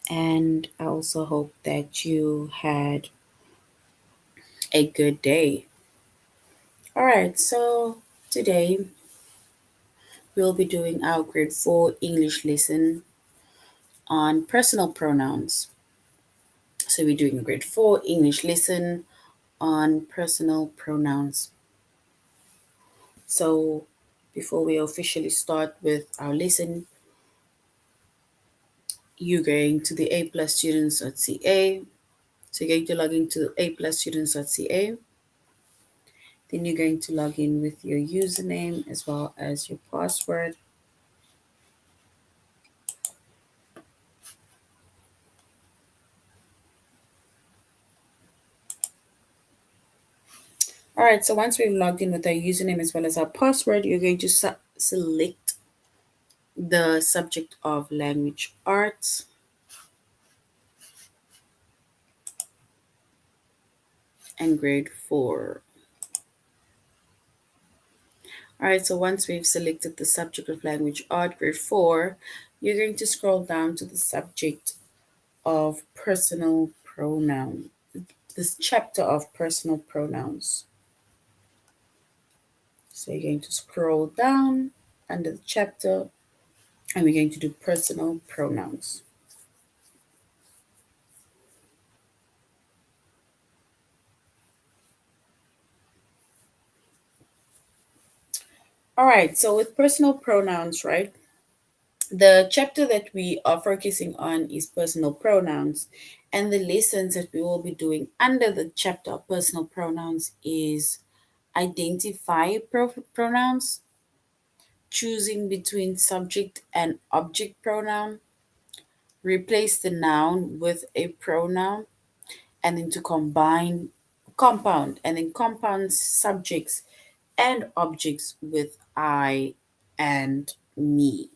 And I also hope that you had a good day. All right, so today we'll be doing our grade 4 English lesson on personal pronouns. So we're doing a grade 4 English lesson on personal pronouns. So before we officially start with our lesson, you're going to the aplusstudents.ca. So you're going to log into aplusstudents.ca. Then you're going to log in with your username as well as your password. All right, so once we've logged in with our username as well as our password, you're going to select the subject of language arts. And grade 4. All right, so once we've selected the subject of language art, grade 4, you're going to scroll down to the subject of personal pronoun, this chapter of personal pronouns. So you're going to scroll down under the chapter and we're going to do personal pronouns. All right, so with personal pronouns, right? The chapter that we are focusing on is personal pronouns, and the lessons that we will be doing under the chapter of personal pronouns is identify pronouns, choosing between subject and object pronoun, replace the noun with a pronoun, and then to compound, and then compound subjects and objects with I and me.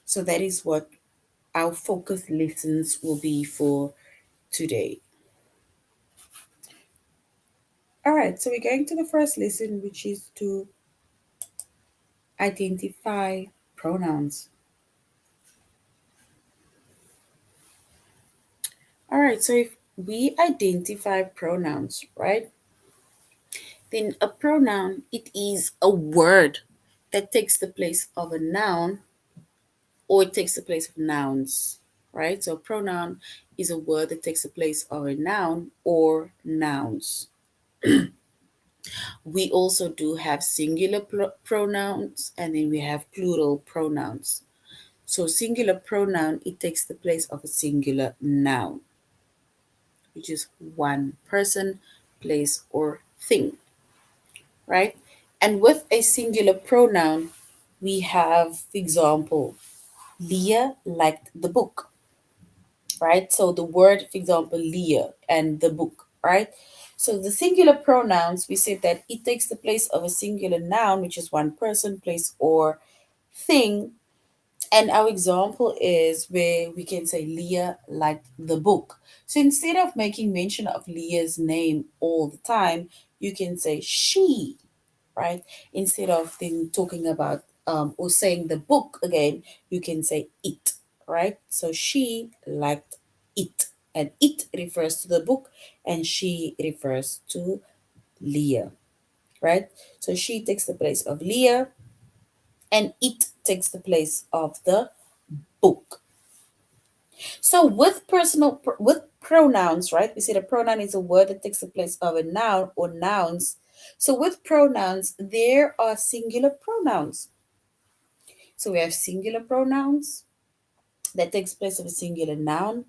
So that is what our focus lessons will be for today. All right, so we're going to the first lesson, which is to identify pronouns. All right, so if we identify pronouns, right, then a pronoun, it is a word that takes the place of a noun or it takes the place of nouns, right? So a pronoun is a word that takes the place of a noun or nouns. We also do have singular pronouns and then we have plural pronouns. So singular pronoun, it takes the place of a singular noun, which is one person, place, or thing, right? And with a singular pronoun, we have, for example, Leah liked the book, right? So the word, for example, Leah and the book, right? So the singular pronouns, we said that it takes the place of a singular noun, which is one person, place, or thing. And our example is where we can say Leah liked the book. So instead of making mention of Leah's name all the time, you can say she, right? Instead of then talking about or saying the book again, you can say it, right? So she liked it. And it refers to the book and she refers to Leah, right? So she takes the place of Leah and it takes the place of the book. So with pronouns, right? We said a pronoun is a word that takes the place of a noun or nouns. So with pronouns, there are singular pronouns. So we have singular pronouns that takes place of a singular noun.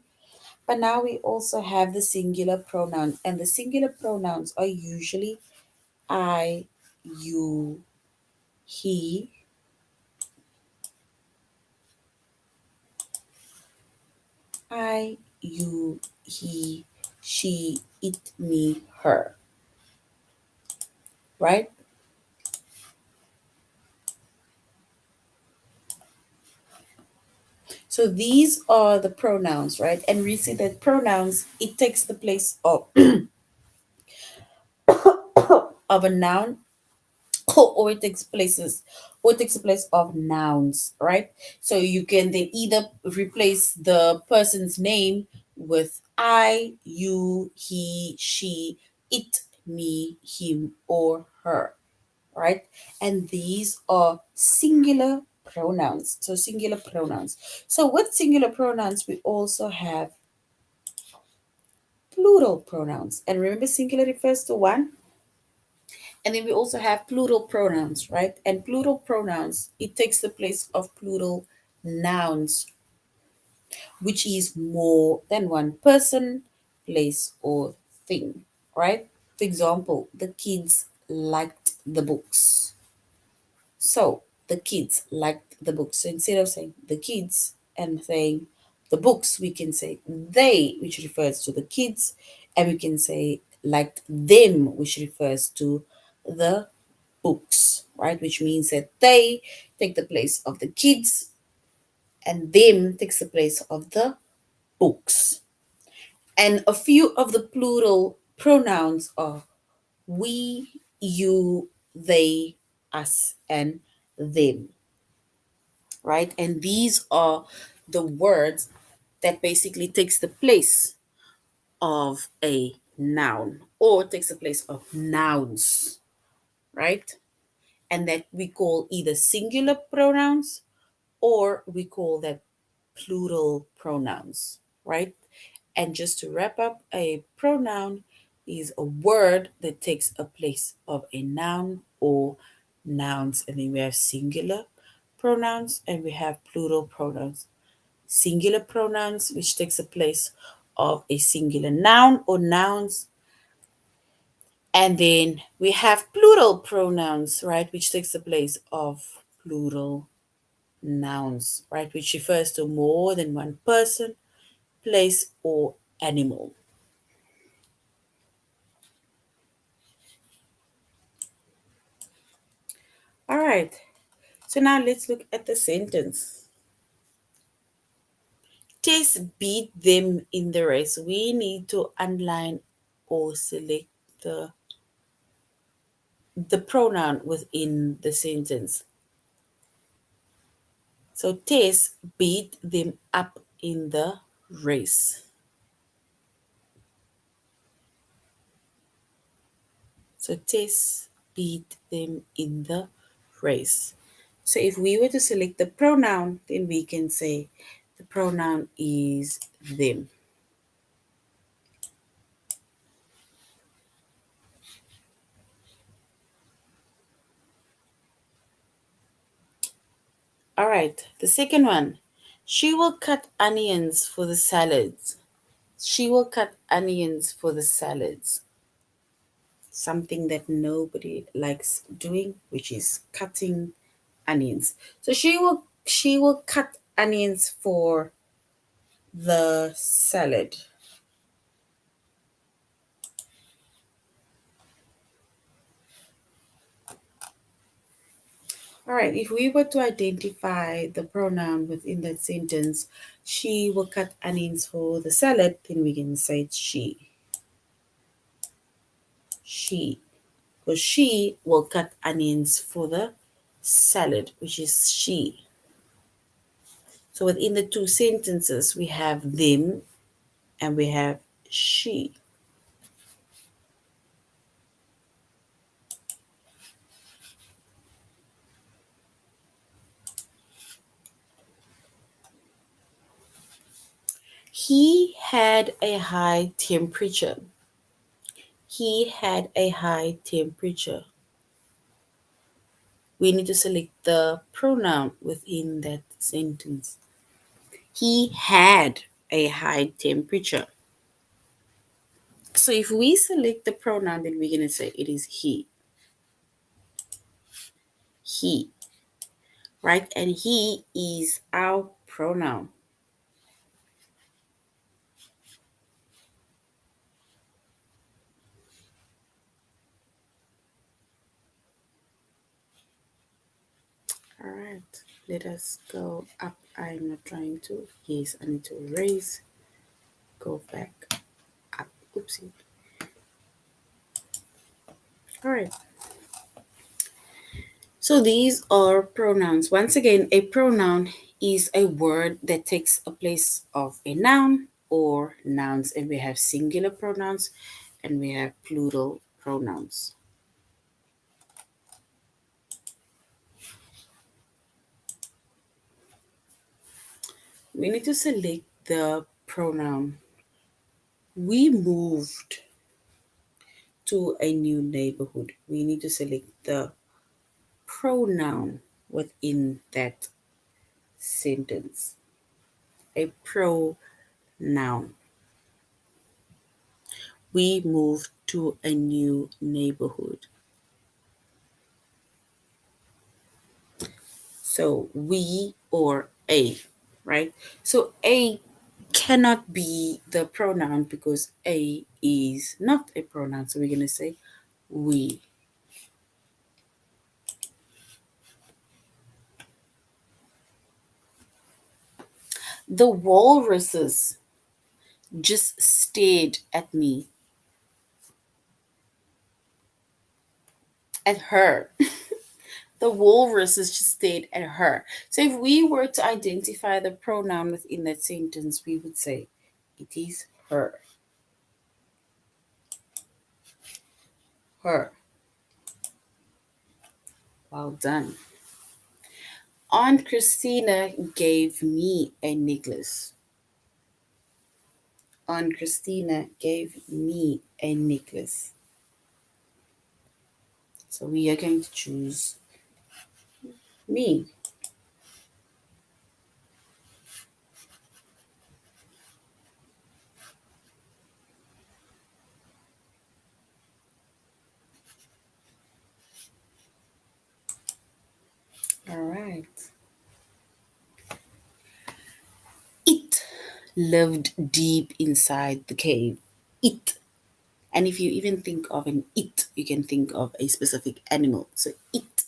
But now we also have the singular pronoun, and the singular pronouns are usually I, you, he, I, you, he, she, it, me, her, right? So these are the pronouns, right? And we see that pronouns, it takes the place of, of a noun or it takes the place of nouns, right? So you can then either replace the person's name with I, you, he, she, it, me, him, or her, right? And these are singular pronouns. So singular pronouns. So with singular pronouns, we also have plural pronouns. And remember, singular refers to one. And then we also have plural pronouns, right? And plural pronouns, it takes the place of plural nouns, which is more than one person, place, or thing, right? For example, the kids liked the books. So the kids liked the books. So instead of saying the kids and saying the books, we can say they, which refers to the kids, and we can say liked them, which refers to the books, right? Which means that they take the place of the kids and them takes the place of the books. And a few of the plural pronouns are we, you, they, us, and them, right? And these are the words that basically takes the place of a noun or takes the place of nouns, right? And that we call either singular pronouns or we call that plural pronouns, right? And just to wrap up, a pronoun is a word that takes a place of a noun or nouns. And then we have singular pronouns and we have plural pronouns. Singular pronouns, which takes the place of a singular noun or nouns. And then we have plural pronouns, right, which takes the place of plural nouns, right, which refers to more than one person, place, or animal. All right, so now let's look at the sentence. Tess beat them in the race. We need to underline or select the pronoun within the sentence. So Tess beat them up in the race. So Tess beat them in the race. So if we were to select the pronoun, then we can say the pronoun is them. All right, the second one. She will cut onions for the salads. She will cut onions for the salads. Something that nobody likes doing, which is cutting onions. So she will cut onions for the salad. All right, if we were to identify the pronoun within that sentence, she will cut onions for the salad, then we can say it's she. She. Because she will cut onions for the salad, which is she. So within the two sentences, we have them and we have she. He had a high temperature. He had a high temperature. We need to select the pronoun within that sentence. He had a high temperature. So if we select the pronoun, then we're going to say it is he. He, right? And he is our pronoun. All right, let us go up. I'm not trying to. Yes, I need to erase. Go back up. Oopsie. All right. So these are pronouns. Once again, a pronoun is a word that takes a place of a noun or nouns, and we have singular pronouns and we have plural pronouns. We need to select the pronoun. We moved to a new neighborhood. We need to select the pronoun within that sentence. A pronoun. We moved to a new neighborhood. So we or a, right? So a cannot be the pronoun because a is not a pronoun. So we're going to say we. The walruses just stared at me, at her. The walruses just stared at her. So if we were to identify the pronoun within that sentence, we would say it is her. Her. Well done. Aunt Christina gave me a necklace. Aunt Christina gave me a necklace. So we are going to choose me. All right. It lived deep inside the cave. It. And if you even think of an it, you can think of a specific animal. So it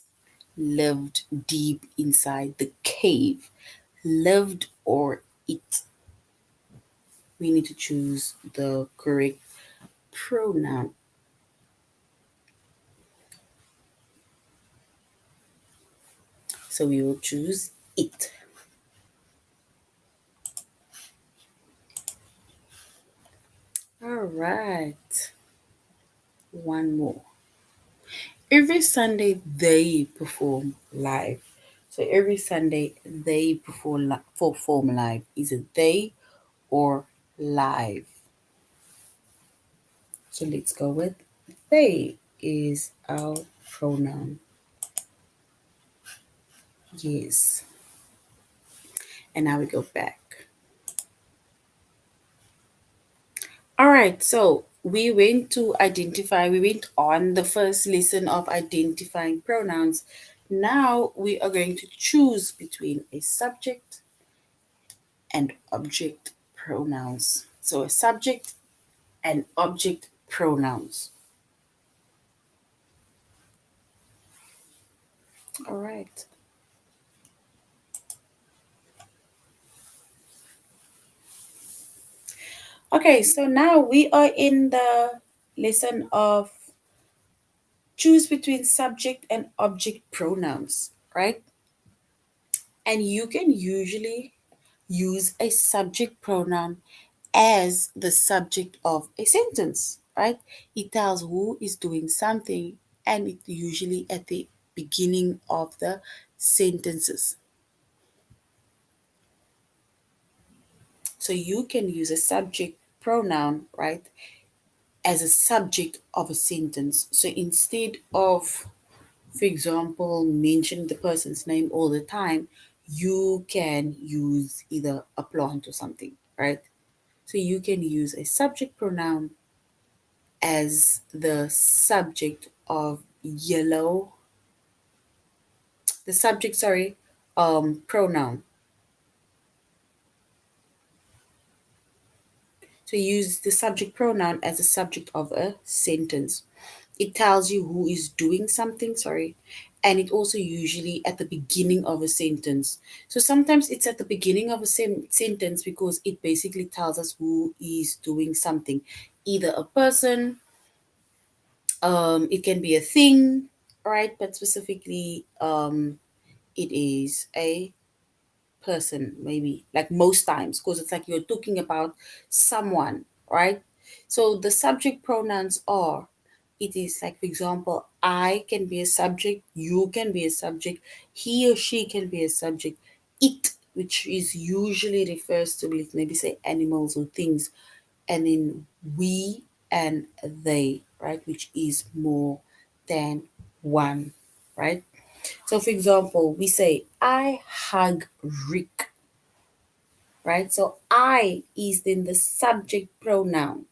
lived deep inside the cave. Lived or it. We need to choose the correct pronoun. So we will choose it. All right. One more. Every Sunday they perform live. So every Sunday they perform live. Is it they or live? So let's go with they is our pronoun. Yes. And now we go back. All right. So we went on the first lesson of identifying pronouns. Now we are going to choose between a subject and object pronouns. So a subject and object pronouns. All right. Okay, so now we are in the lesson of choose between subject and object pronouns, right? And you can usually use a subject pronoun as the subject of a sentence, right? It tells who is doing something and it usually at the beginning of the sentences. So you can use a subject pronoun, right, as a subject of a sentence. So instead of, for example, mention the person's name all the time, you can use either a plant or something, right? So you can use a subject pronoun as the subject of yellow, the subject, sorry, pronoun. So use the subject pronoun as a subject of a sentence. It tells you who is doing something, sorry, and it also usually at the beginning of a sentence. So sometimes it's at the beginning of a sentence because it basically tells us who is doing something, either a person, it can be a thing, right? But specifically, it is a person, maybe like most times, because it's like you're talking about someone, right? So the subject pronouns are, it is like, for example, I can be a subject, you can be a subject, he or she can be a subject, it, which is usually refers to, like, maybe say animals or things, and then we and they, right, which is more than one, right? So, for example, we say, I hug Rick, right? So, I is then the subject pronoun,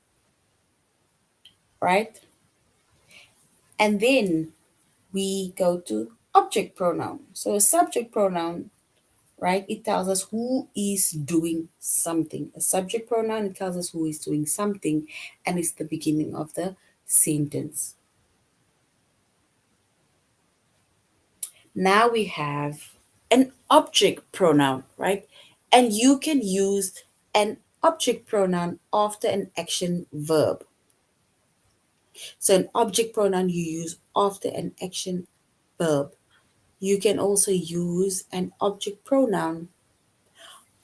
right? And then we go to object pronoun. So, a subject pronoun, right, it tells us who is doing something. A subject pronoun, it tells us who is doing something, and it's the beginning of the sentence. Now we have an object pronoun, right? And you can use an object pronoun after an action verb. So an object pronoun you use after an action verb. You can also use an object pronoun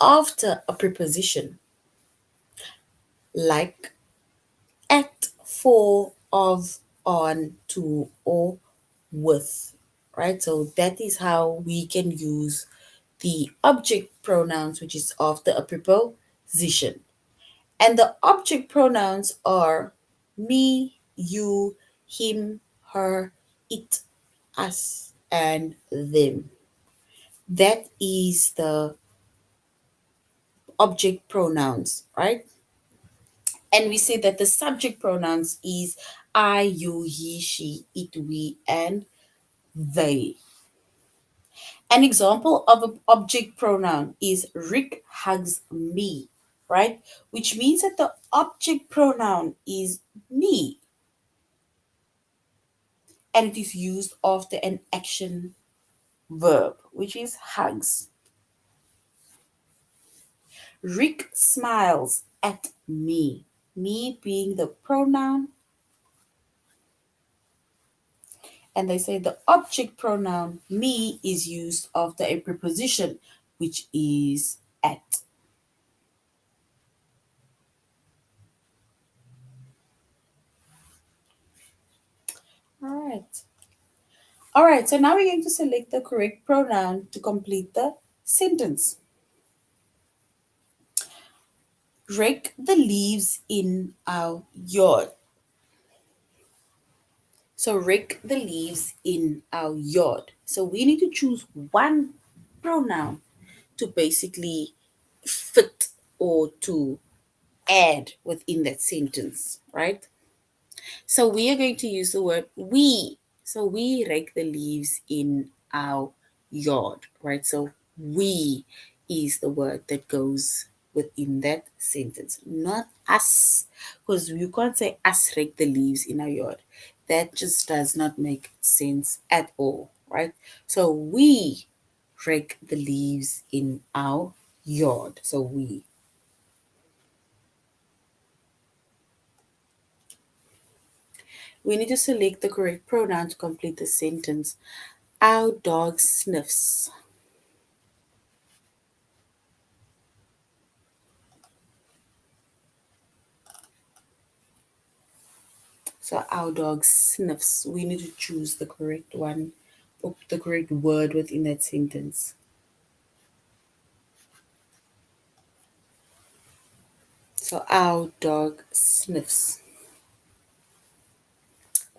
after a preposition, like at, for, of, on, to, or with, right? So that is how we can use the object pronouns, which is after a preposition. And the object pronouns are me, you, him, her, it, us, and them. That is the object pronouns, right? And we say that the subject pronouns is I, you, he, she, it, we, and they. An example of an object pronoun is Rick hugs me, right? Which means that the object pronoun is me, and it is used after an action verb, which is hugs. Rick smiles at me, me being the pronoun, and they say the object pronoun me is used after a preposition, which is at. All right. All right, so now we're going to select the correct pronoun to complete the sentence. Rake the leaves in our yard. So rake the leaves in our yard. So we need to choose one pronoun to basically fit or to add within that sentence, right? So we are going to use the word we. So we rake the leaves in our yard, right? So we is the word that goes within that sentence, not us. Because you can't say us rake the leaves in our yard. That just does not make sense at all, right? So we rake the leaves in our yard. So we. We need to select the correct pronoun to complete the sentence. Our dog sniffs. So our dog sniffs. We need to choose the correct one or the correct word within that sentence. So our dog sniffs.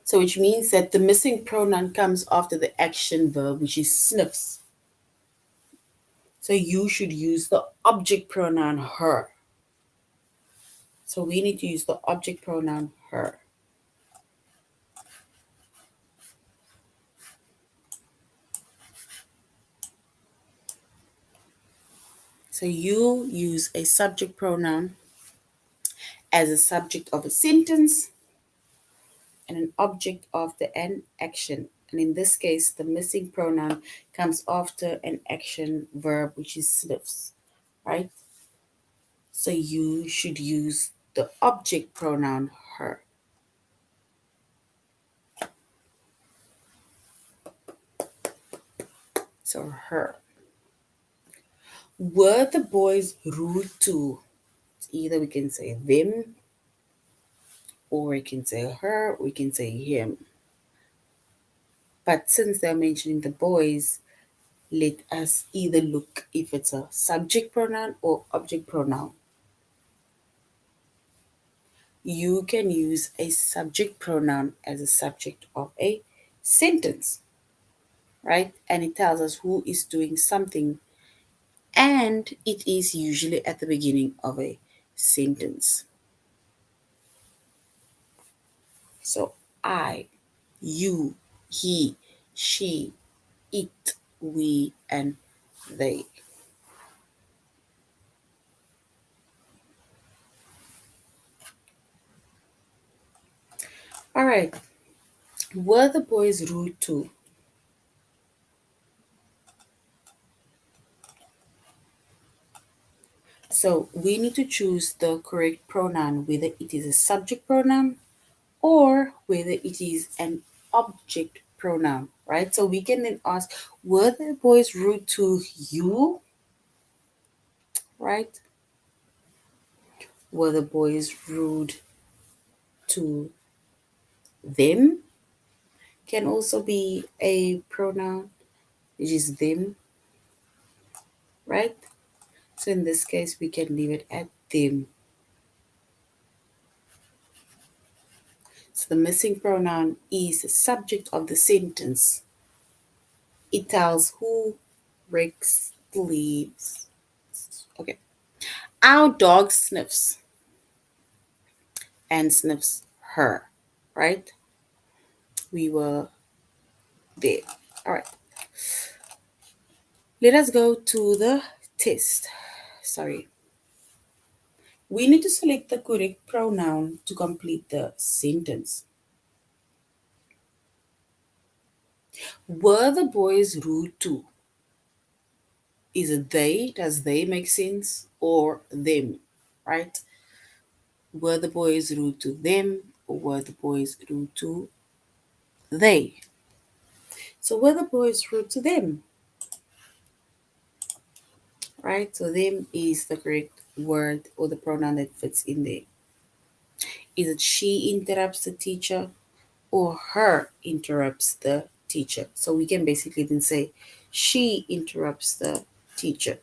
So which means that the missing pronoun comes after the action verb, which is sniffs. So you should use the object pronoun her. So we need to use the object pronoun her. So you use a subject pronoun as a subject of a sentence and an object after an action. And in this case, the missing pronoun comes after an action verb, which is sniffs, right? So you should use the object pronoun her. So her. Were the boys rude too? Either we can say them, or we can say her, we can say him. But since they're mentioning the boys, let us either look if it's a subject pronoun or object pronoun. You can use a subject pronoun as a subject of a sentence, right? And it tells us who is doing something, and it is usually at the beginning of a sentence. So I, you, he, she, it, we, and they. All right. Were the boys rude too? So we need to choose the correct pronoun, whether it is a subject pronoun or whether it is an object pronoun, right? So we can then ask, were the boys rude to you, right? Were the boys rude to them? Can also be a pronoun, which is them, right? So in this case, we can leave it at them. So the missing pronoun is the subject of the sentence. It tells who rakes the leaves. Okay. Our dog sniffs and sniffs her, right? We were there. All right. Let us go to the test. Sorry. We need to select the correct pronoun to complete the sentence. Were the boys rude too? Is it they? Does they make sense? Or them, right? Were the boys rude to them? Or were the boys rude to they? So were the boys rude to them, right? So them is the correct word or the pronoun that fits in there. Is it she interrupts the teacher or her interrupts the teacher? So we can basically then say she interrupts the teacher.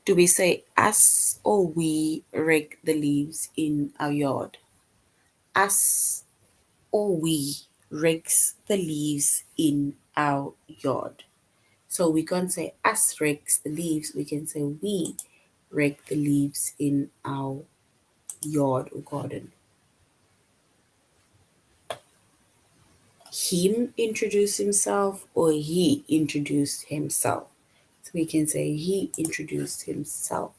Do we say us or we rake the leaves in our yard? Us or we rakes the leaves in our yard. So we can't say us rakes the leaves, we can say we rake the leaves in our yard or garden. Him introduced himself or he introduced himself. So we can say he introduced himself.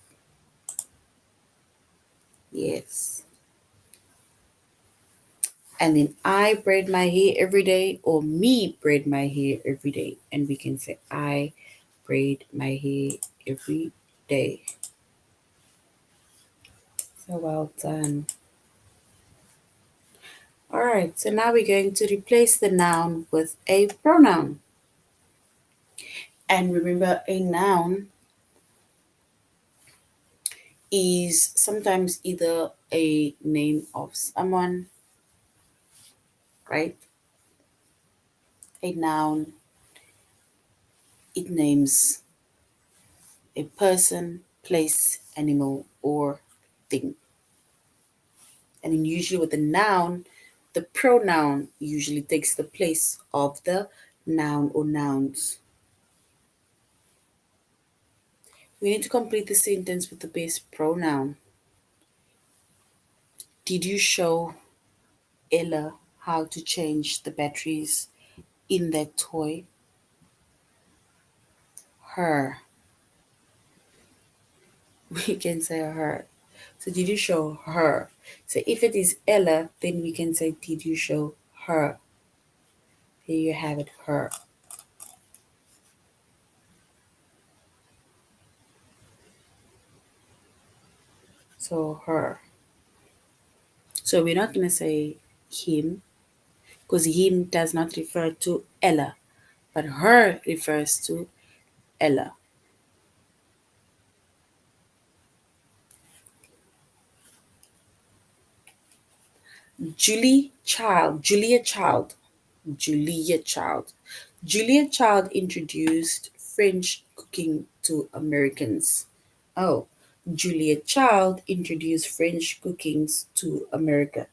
Yes. And then I braid my hair every day or me braid my hair every day. And we can say I braid my hair every day. So well done. All right, so now we're going to replace the noun with a pronoun. And remember, a noun is sometimes either a name of someone, right? A noun, it names a person, place, animal, or thing. And then usually with a noun, the pronoun usually takes the place of the noun or nouns. We need to complete the sentence with the best pronoun. Did you show Ella how to change the batteries in that toy? Her. We can say her. So did you show her? So if it is Ella, then we can say did you show her? Here you have it, her. So her. So we're not gonna say him because him does not refer to Ella, but her refers to Ella. Julia Child, Julia Child. Julia Child introduced French cooking to Americans. Oh, Julia Child introduced French cookings to America,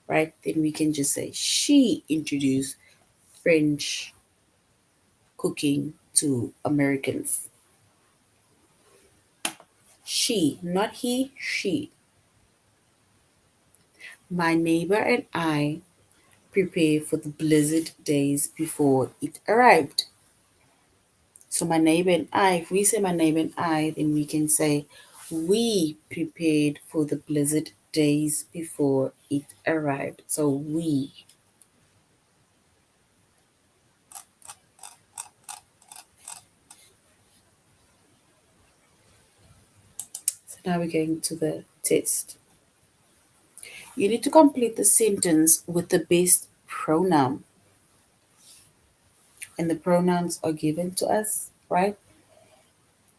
right? Then we can just say she introduced French cooking to Americans. She, not he, she. My neighbor and I prepare for the blizzard days before it arrived. So my neighbor and I, if we say my neighbor and I, then we can say we prepared for the blizzard days before it arrived. So we. So now we're going to the test. You need to complete the sentence with the best pronoun. And the pronouns are given to us, right?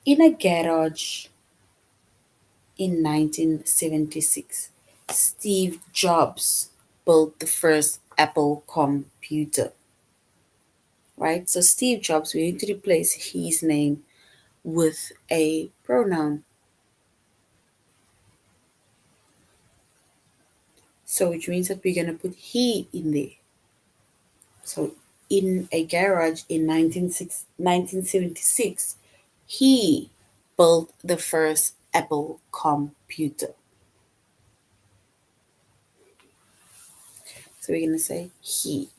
In a garage in 1976, Steve Jobs built the first Apple computer, right? So Steve Jobs, we need to replace his name with a pronoun. So which means that we're going to put he in there. So in a garage in 1976, he built the first Apple computer. So we're going to say he.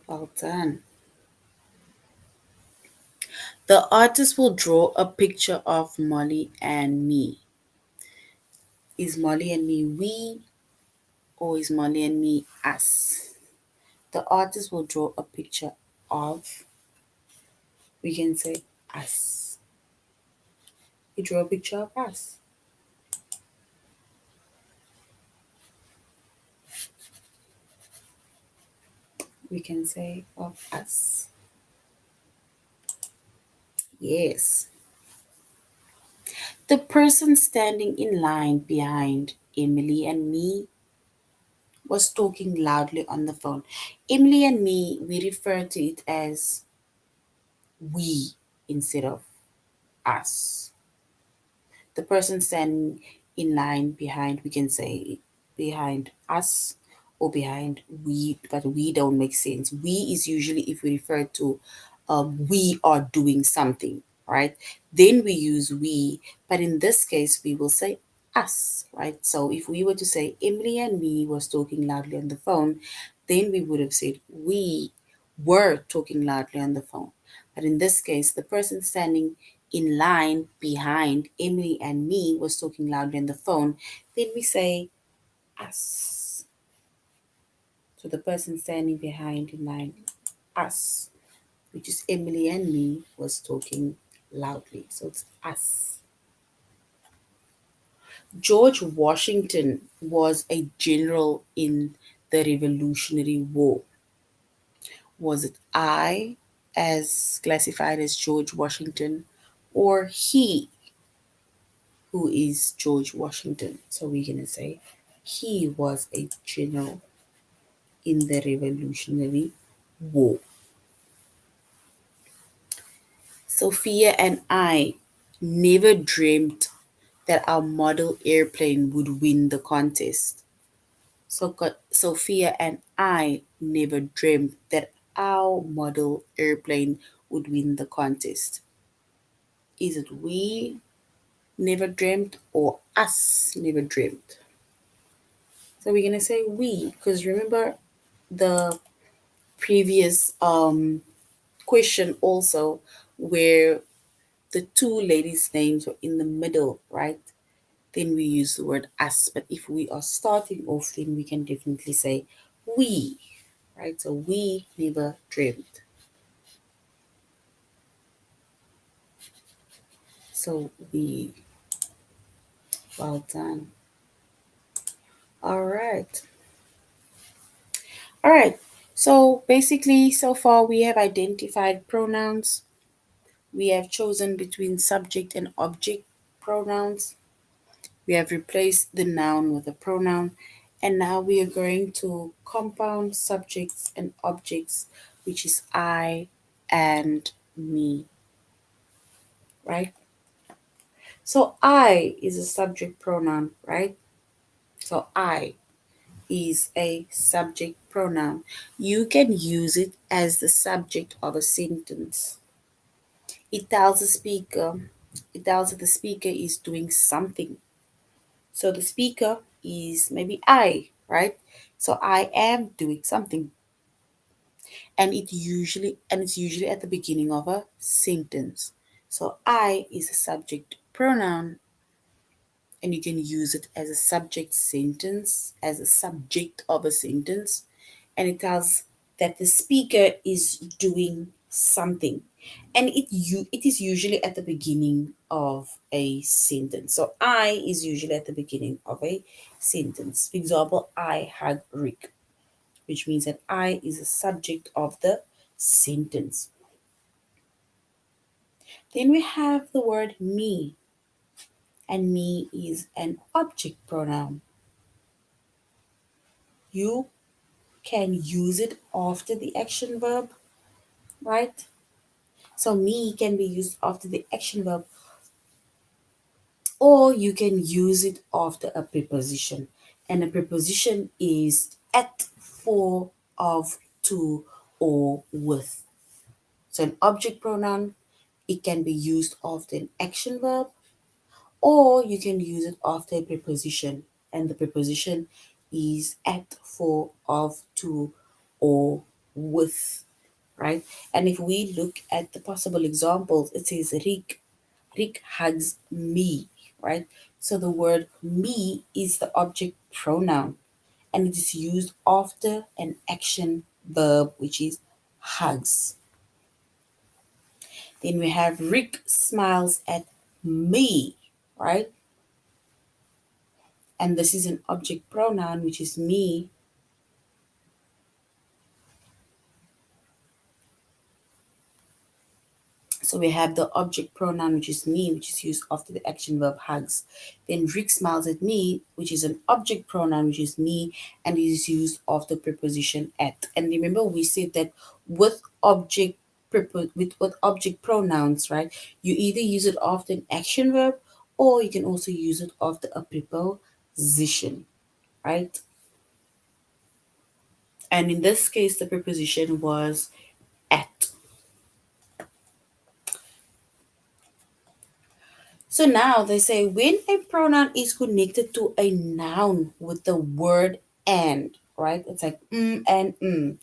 Well done. The artist will draw a picture of Molly and me. Is Molly and me we, or is Molly and me us? The artist will draw a picture of, we can say us. He drew a picture of us. We can say of us. Yes. The person standing in line behind Emily and me was talking loudly on the phone. Emily and me, we refer to it as we instead of us. The person standing in line behind, we can say behind us or behind we, but we don't make sense. We is usually if we refer to we are doing something, right? Then we use we, but in this case, we will say us, right? So if we were to say Emily and me was talking loudly on the phone, then we would have said we were talking loudly on the phone. But in this case, the person standing in line behind Emily and me was talking loudly on the phone, then we say us. So the person standing behind in line, us, which is Emily and me, was talking loudly. So it's us. George Washington was a general in the Revolutionary War. Was it I, as classified as George Washington, or he, who is George Washington? So we're going to say he was a general in the Revolutionary War. Sophia and I never dreamt that our model airplane would win the contest. So Sophia and I never dreamt that our model airplane would win the contest. Is it we never dreamt or us never dreamt? So we're gonna say we, because remember the previous question also where the two ladies' names were in the middle, right? Then we use the word us. But if we are starting off, then we can definitely say we, right? So we never dreamt. So we. Well done. All right. All right. So basically, so far we have identified pronouns. We have chosen between subject and object pronouns. We have replaced the noun with a pronoun. And now we are going to compound subjects and objects, which is I and me, right? So I is a subject pronoun, right? So I is a subject pronoun. You can use it as the subject of a sentence. It tells the speaker, it tells that the speaker is doing something. So the speaker is maybe I, right? So I am doing something. And it's usually at the beginning of a sentence. So I is a subject pronoun, and you can use it as a subject sentence, as a subject of a sentence, and it tells that the speaker is doing something. And it is usually at the beginning of a sentence. So I is usually at the beginning of a sentence. For example, I hug Rick, which means that I is the subject of the sentence. Then we have the word me, and me is an object pronoun. You can use it after the action verb, right? So me can be used after the action verb, or you can use it after a preposition. And a preposition is at, for, of, to, or with. So an object pronoun, it can be used after an action verb, or you can use it after a preposition. And the preposition is at, for, of, to, or with, right? And if we look at the possible examples, it says Rick hugs me, right? So the word me is the object pronoun, and it is used after an action verb, which is hugs. Then we have Rick smiles at me, right? And this is an object pronoun, which is me. So we have the object pronoun, which is me, which is used after the action verb hugs. Then Rick smiles at me, which is an object pronoun, which is me, and it is used after preposition at. And remember, we said that with with object pronouns, right? You either use it after an action verb, or you can also use it after a preposition, right? And in this case, the preposition was at. So now they say when a pronoun is connected to a noun with the word and, right? It's like and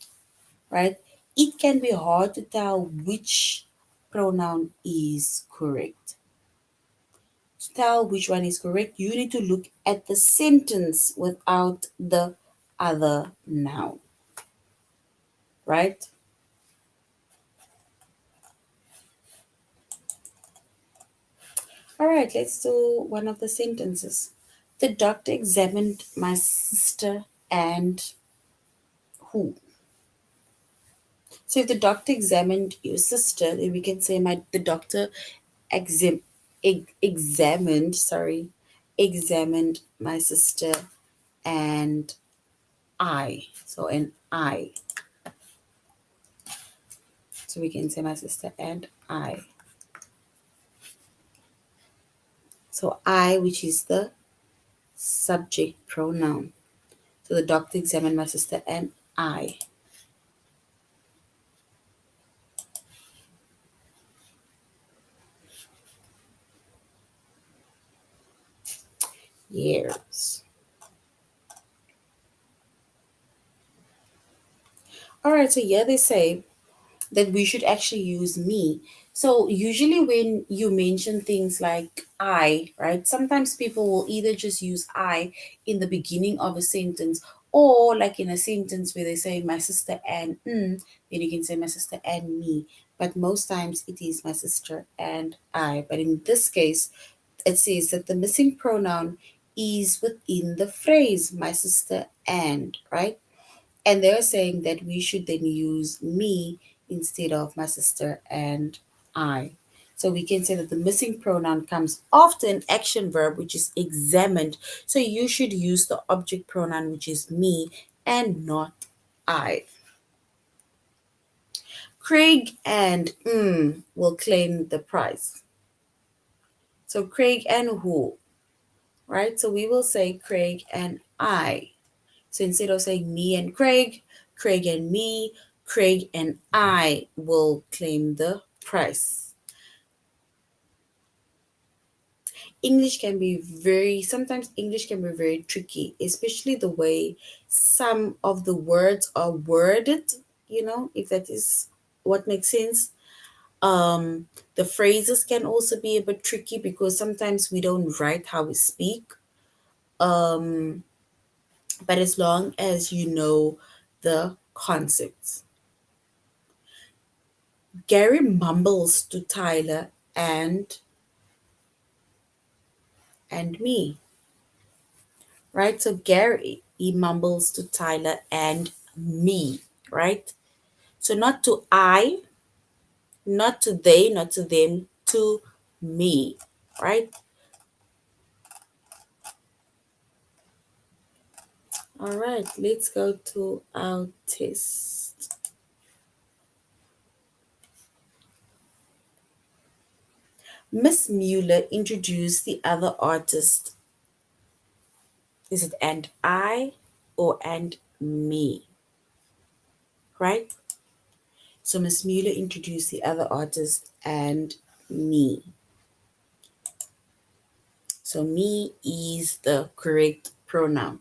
right? It can be hard to tell which pronoun is correct. To tell which one is correct, you need to look at the sentence without the other noun, right? All right, let's do one of the sentences. The doctor examined my sister and who? So if the doctor examined your sister, then we can say the doctor examined, examined my sister and I. So an I. So we can say my sister and I. So I, which is the subject pronoun. So the doctor examined my sister and I. Years. All right, so here they say that we should actually use me. So usually when you mention things like I, right? Sometimes people will either just use I in the beginning of a sentence, or like in a sentence where they say my sister and then you can say my sister and me. But most times it is my sister and I. But in this case, it says that the missing pronoun is within the phrase my sister and, right? And they're saying that we should then use me instead of my sister and I. So we can say that the missing pronoun comes after an action verb which is examined. So you should use the object pronoun which is me and not I. Craig and will claim the prize. So Craig and who, right? So we will say Craig and I. So instead of saying me and Craig, Craig and me, Craig and I will claim the prize. Sometimes English can be very tricky, especially the way some of the words are worded, if that is what makes sense. Um, the phrases can also be a bit tricky because sometimes we don't write how we speak. Um, but as long as you know the concepts. Gary mumbles to Tyler and me, right? So Gary, he mumbles to Tyler and me, right? So not to I, not to they, not to them, to me, right? All right, let's go to our test. Miss Mueller introduced the other artist. Is it and I or and me, right? So Miss Mueller introduced the other artist and me. So me is the correct pronoun.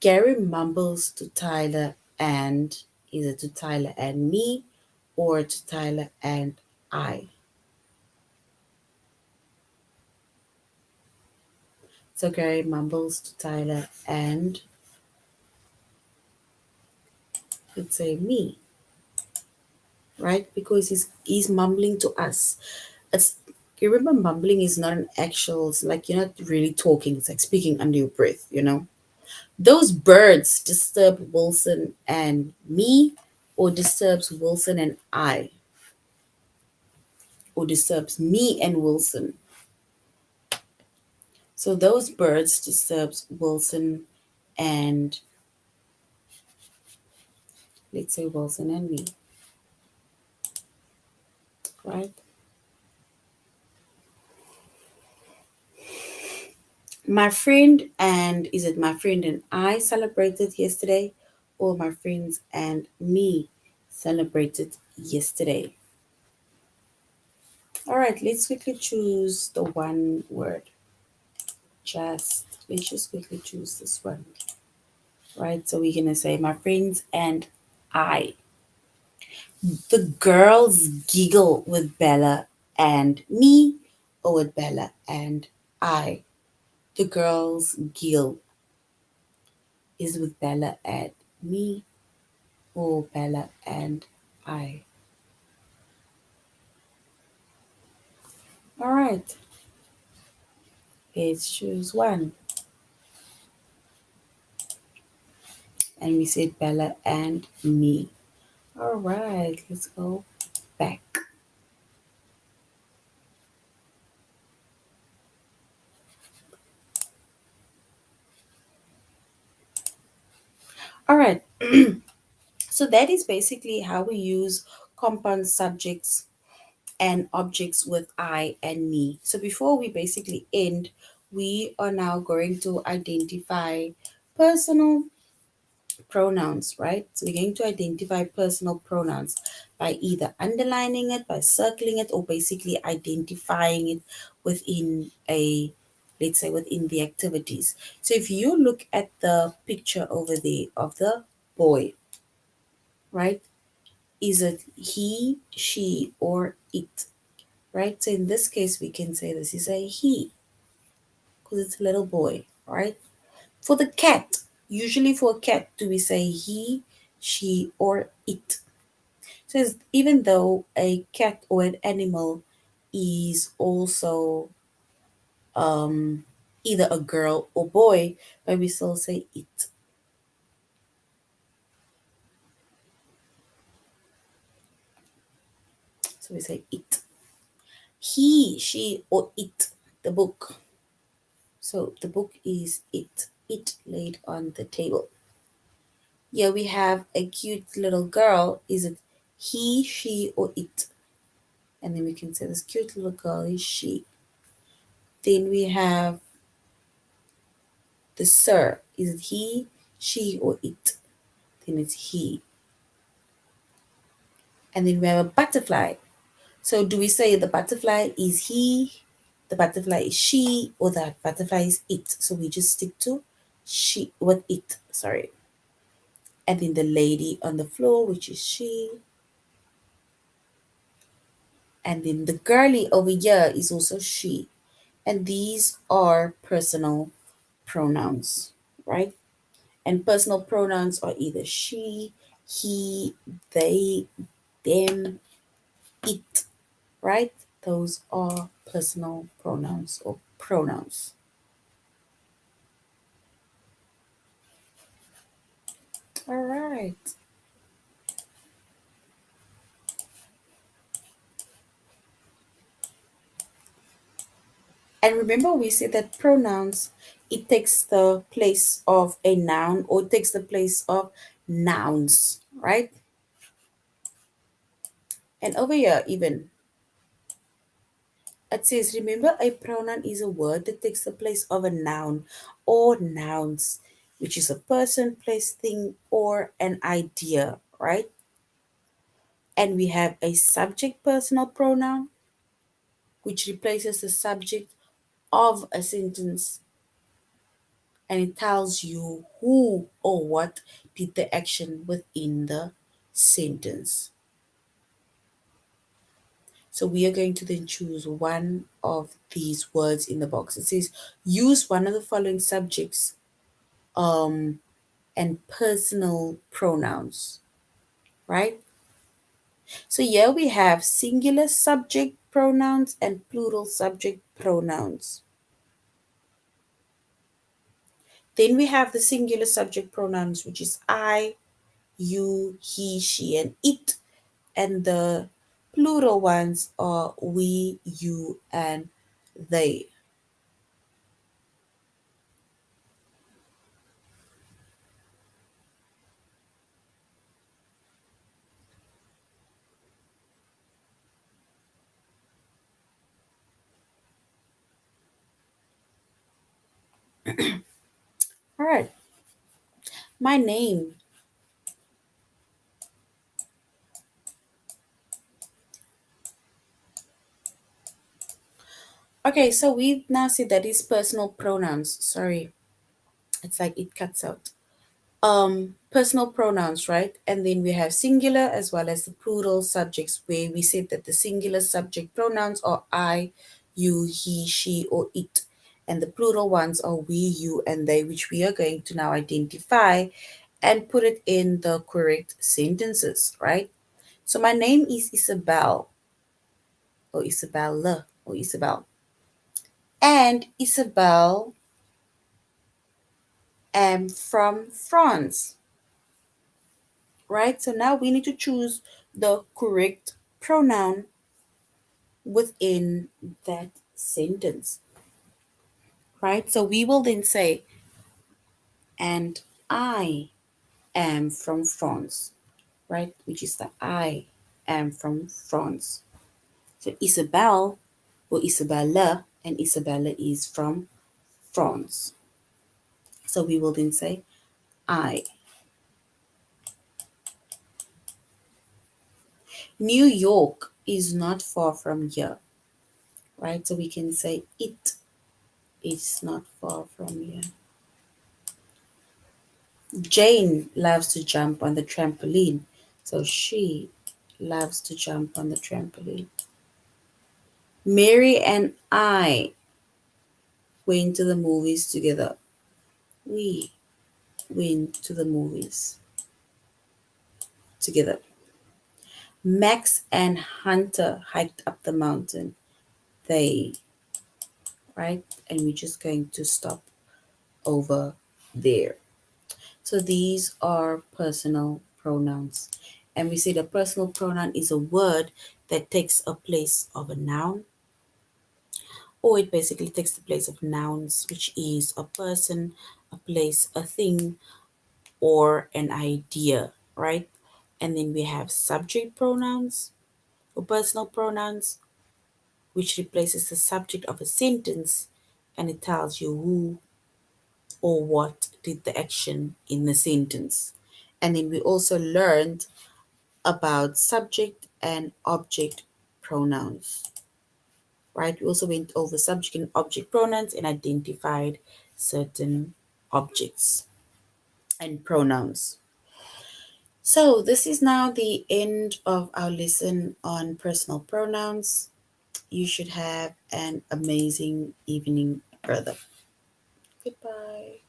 Gary mumbles to Tyler and either to Tyler and me or to Tyler and I. So Gary mumbles to Tyler and let's say me, right? Because he's mumbling to us. It's you remember mumbling is not an actual, it's like you're not really talking, it's like speaking under your breath. Those birds disturb Wilson and me, or disturbs Wilson and I, or disturbs me and Wilson. So those birds disturbs Wilson and let's say Wilson and me, right? My friend and is it my friend and I celebrated yesterday, or my friends and me celebrated yesterday? All right, let's quickly choose the one word. Let's just quickly choose this one. Right, so we're gonna say my friends and I. The girls giggle with Bella and me, or with Bella and I. The girls giggle is with Bella and me, or Bella and I. All right, let's choose one. And we said Bella and me. All right, let's go back. All right, so that is basically how we use compound subjects and objects with I and me. So before we basically end, we are now going to identify personal pronouns, right? So we're going to identify personal pronouns by either underlining it, by circling it, or basically identifying it within let's say within the activities. So if you look at the picture over there of the boy, right? Is it he, she, or it? Right? So in this case, we can say this is a he because it's a little boy, right? For the cat, usually for a cat, do we say he, she, or it? So even though a cat or an animal is also um, either a girl or boy, but we still say it. So we say it. He, she, or it, the book. So the book is it. It laid on the table. Here we have a cute little girl. Is it he, she, or it? And then we can say this cute little girl is she. Then we have the sir. Is it he, she, or it? Then it's he. And then we have a butterfly. So do we say the butterfly is he, the butterfly is she, or that butterfly is it? So we just stick to she with it, sorry. And then the lady on the floor, which is she. And then the girly over here is also she. And these are personal pronouns, right? And personal pronouns are either she, he, they, them, it, right? Those are personal pronouns or pronouns. All right. And remember, we said that pronouns, it takes the place of a noun or it takes the place of nouns, right? And over here, even it says, remember, a pronoun is a word that takes the place of a noun or nouns, which is a person, place, thing, or an idea, right? And we have a subject personal pronoun, which replaces the subject of a sentence and it tells you who or what did the action within the sentence. So we are going to then choose one of these words in the box. It says use one of the following subjects um, and personal pronouns, right? So here we have singular subject pronouns and plural subject pronouns. Then we have the singular subject pronouns, which is I, you, he, she, and it. And the plural ones are we, you, and they. All right. My name. Okay, so we now see that is personal pronouns. Sorry, it's like it cuts out. Personal pronouns, right? And then we have singular as well as the plural subjects, where we said that the singular subject pronouns are I, you, he, she, or it. And the plural ones are we, you, and they, which we are going to now identify and put it in the correct sentences, right? So my name is Isabel, or Isabella, or Isabel. And Isabel am from France, right? So now we need to choose the correct pronoun within that sentence, right? So we will then say, and I am from France, right? Which is the I am from France. So Isabel or Isabella, and Isabella is from France. So we will then say, I. New York is not far from here, right? So we can say, it is not far from here. Jane loves to jump on the trampoline. So she loves to jump on the trampoline. Mary and I went to the movies together. We went to the movies together. Max and Hunter hiked up the mountain. They right? And we're just going to stop over there. So these are personal pronouns. And we say the personal pronoun is a word that takes a place of a noun, or it basically takes the place of nouns, which is a person, a place, a thing, or an idea, right? And then we have subject pronouns or personal pronouns, which replaces the subject of a sentence and it tells you who or what did the action in the sentence. And then we also learned about subject and object pronouns, right? We also went over subject and object pronouns and identified certain objects and pronouns. So, this is now the end of our lesson on personal pronouns. You should have an amazing evening, brother. Goodbye.